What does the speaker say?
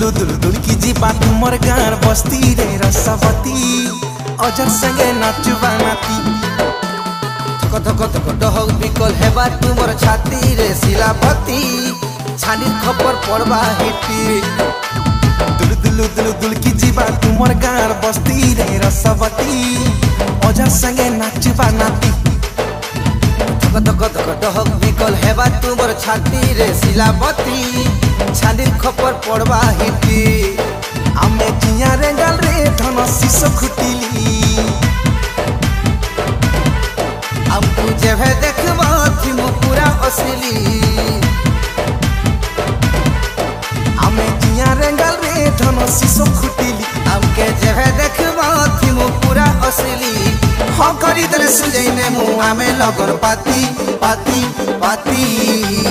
दुलु दुल की जीवा तुमर गार बस्ती रे रसवती अजर संगे नाचुबा नाती धक धक डहक बिकल हेबा तुमर छाती रे शिलापति छानी खबर पड़बा हिटी दुलु दुल की जीवा तुमर गार बस्ती रे रसवती अजर संगे नाचुबा नाती धक धक डहक बिकल हेबा तुमर छाती रे शिलापति छानी खबर पड़बा हिटी आमे जिया रे गाल रे धन शिशो खुटिली हमको जेभे देखबा थिमु पूरा असली आमे जिया रे गाल रे धन शिशो खुटिली हमके जेभे देखबा थिमु पूरा असली हाँ करी दरे सुजैने मुआ में लगन पाती पाती पाती।